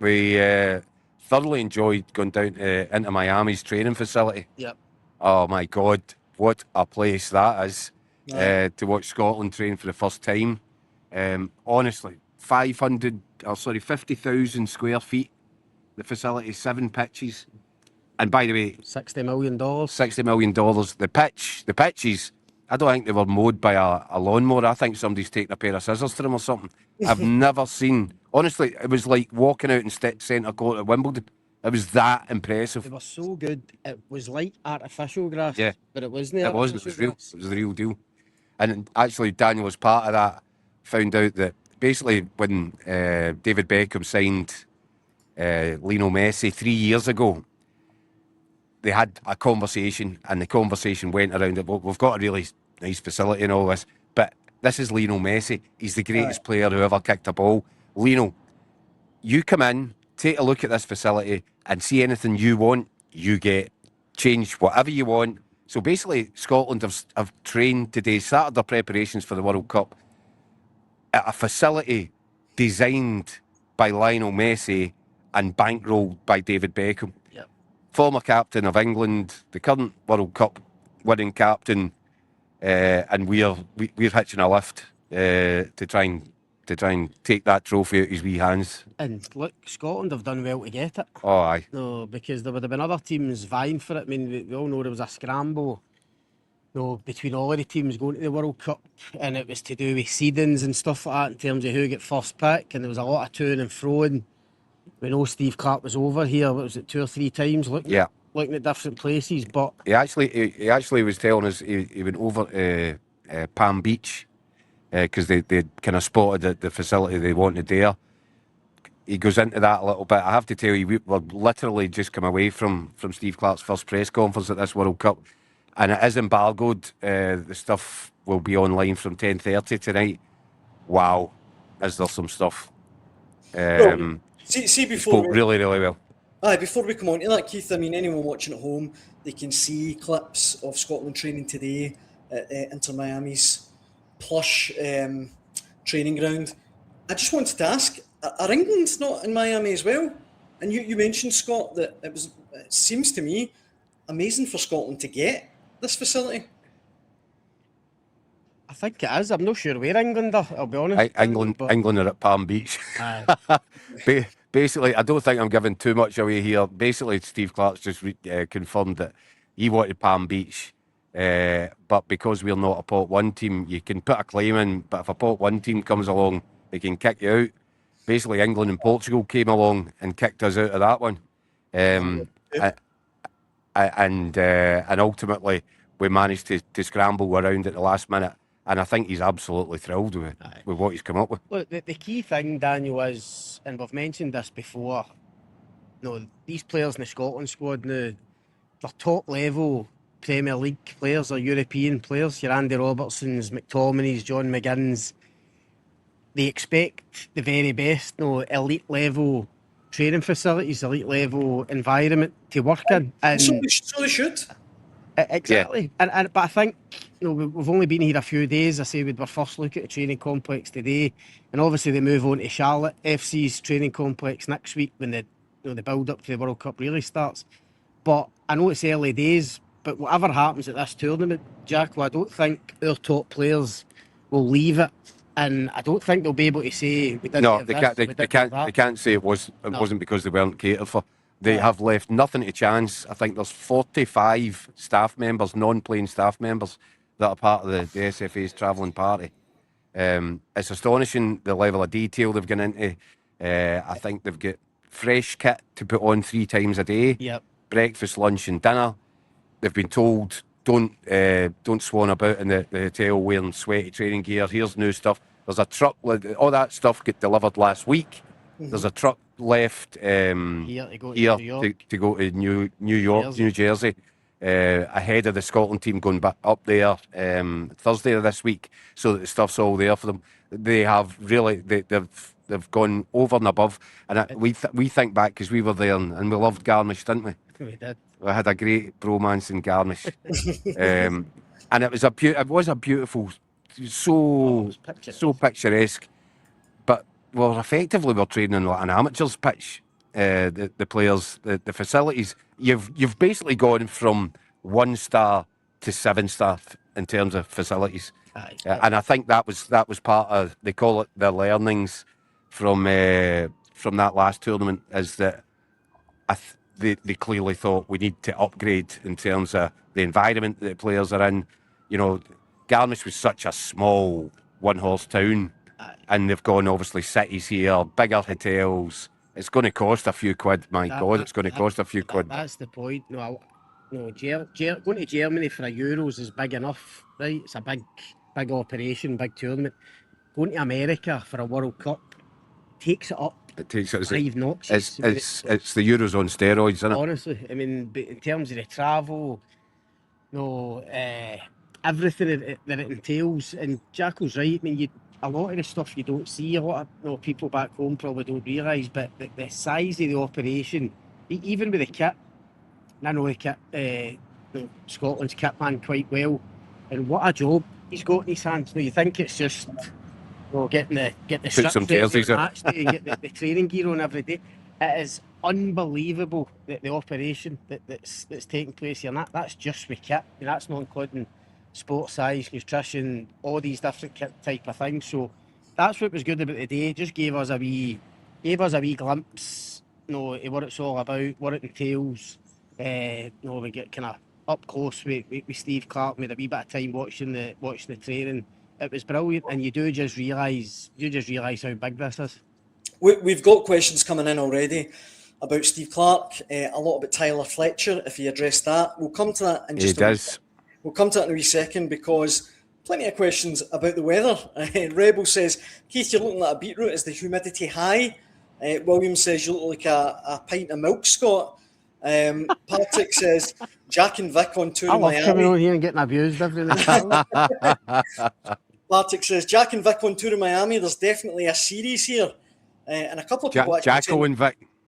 We thoroughly enjoyed going down to Inter Miami's training facility. Yep. Oh my God, what a place that is Aye. to watch Scotland train for the first time. Honestly, 50,000 square feet. The facility, 7 pitches. And by the way, $60 million. $60 million. The pitches, I don't think they were mowed by a lawnmower. I think somebody's taken a pair of scissors to them or something. I've never seen, honestly, it was like walking out in centre court at Wimbledon. It was that impressive. They were so good. It was like artificial grass. Yeah. But it wasn't It was artificial real. grass. It was the real deal. And actually, Daniel was part of that. Found out that basically when David Beckham signed Lionel Messi 3 years ago, they had a conversation, and the conversation went around that, well, we've got a really nice facility and all this, but this is Lionel Messi. He's the greatest player who ever kicked a ball. Lionel, you come in, take a look at this facility, and see anything you want, you get. Change whatever you want. So basically, Scotland have trained today, started their preparations for the World Cup at a facility designed by Lionel Messi and bankrolled by David Beckham. Yep. Former captain of England, the current World Cup winning captain, and we're hitching a lift to try and take that trophy out of his wee hands. And look, Scotland have done well to get it. Oh, aye. No, because there would have been other teams vying for it. I mean, we all know there was a scramble, between all of the teams going to the World Cup, and it was to do with seedings and stuff like that in terms of who get first pick, and there was a lot of toing and froing. We know Steve Clarke was over here, what was it, 2 or 3 times looking at different places, but he actually was telling us he went over to Palm Beach because they kind of spotted the facility they wanted there. He goes into that a little bit. I have to tell you, we were literally just come away from Steve Clarke's first press conference at this World Cup, and it is embargoed. The stuff will be online from 10:30 tonight. Wow, is there some stuff? See, he spoke really, really well. Before we come on to that, Keith, I mean, anyone watching at home, they can see clips of Scotland training today at Inter Miami's plush training ground. I just wanted to ask, are England not in Miami as well? And you mentioned, Scott, that it seems to me amazing for Scotland to get this facility. I think it is. I'm not sure where England are, I'll be honest. England are at Palm Beach. Basically, I don't think I'm giving too much away here. Basically, Steve Clarke's just confirmed that he wanted Palm Beach, but because we're not a pot 1 team, you can put a claim in, but if a pot 1 team comes along, they can kick you out. Basically, England and Portugal came along and kicked us out of that one. And ultimately, we managed to scramble around at the last minute. And I think he's absolutely thrilled with what he's come up with. Look, the key thing, Daniel, is, and we've mentioned this before, these players in the Scotland squad now, they're top level Premier League players or European players. Your Andy Robertsons, McTominays, John McGinns. They expect the very best, elite level training facilities, elite level environment to work in. And so they should. Exactly. Yeah. But I think we've only been here a few days. I say we'd our first look at the training complex today, and obviously they move on to Charlotte FC's training complex next week when the build up to the World Cup really starts. But I know it's early days, but whatever happens at this tournament, Jack, I don't think our top players will leave it, and I don't think they'll be able to say we didn't. No, they can't say it wasn't because they weren't catered for. They have left nothing to chance. I think there's 45 staff members, non-playing staff members, that are part of the SFA's travelling party. It's astonishing the level of detail they've gone into. I think they've got fresh kit to put on 3 times a day. Yep. Breakfast, lunch and dinner. They've been told, don't swan about in the hotel wearing sweaty training gear. Here's new stuff. There's a truck, all that stuff got delivered last week. There's a truck left here to go to New York, New Jersey, ahead of the Scotland team going back up there Thursday of this week, so that the stuff's all there for them. They have really, they've gone over and above, and we think back because we were there and we loved Garmisch, didn't we? We did. We had a great bromance in Garmisch, and it was a beautiful, so picturesque. Well, effectively, we're training on an amateur's pitch. the players, the facilities. You've basically gone from 1-star to 7-star in terms of facilities, and I think that was part of, they call it the learnings from that last tournament, is that they clearly thought we need to upgrade in terms of the environment that the players are in. You know, Garmisch was such a small one-horse town, and they've gone, obviously, cities here, bigger hotels. It's going to cost a few quid. It's going to cost a few quid. That's the point. No, going to Germany for a Euros is big enough, right? It's a big operation, big tournament. Going to America for a World Cup takes it up. It takes it 5 notches. It's the Euros on steroids, isn't it? Honestly, I mean, but in terms of the travel, everything that it entails, and Jacko's right. I mean, a lot of the stuff you don't see, a lot of people back home probably don't realise, but the size of the operation, even with the kit, and I know the kit, Scotland's kit man quite well, and what a job he's got in his hands. You think it's just get the Put some jerseys on match day and get the training gear on every day. It is unbelievable that the operation that's taking place here, and that's just with kit. I mean, that's not including sports size, nutrition, all these different kit type of things. So that's what was good about the day. It just gave us a wee glimpse, of what it's all about, what it entails. We get kind of up close with Steve Clarke. We had a wee bit of time watching the training. It was brilliant, and you do just realise how big this is. We've got questions coming in already about Steve Clarke, a lot about Tyler Fletcher. If he addressed that, we'll come to that in just a minute. We'll come to that in a wee second, because plenty of questions about the weather. Rebel says, Keith, you're looking like a beetroot. Is the humidity high? William says, you look like a pint of milk, Scott. Patrick says, Jack and Vic on tour in Miami. I love coming on here and getting abused every night. Patrick says, Jack and Vic on tour in Miami. There's definitely a series here. And a couple of people Jacko and Vic.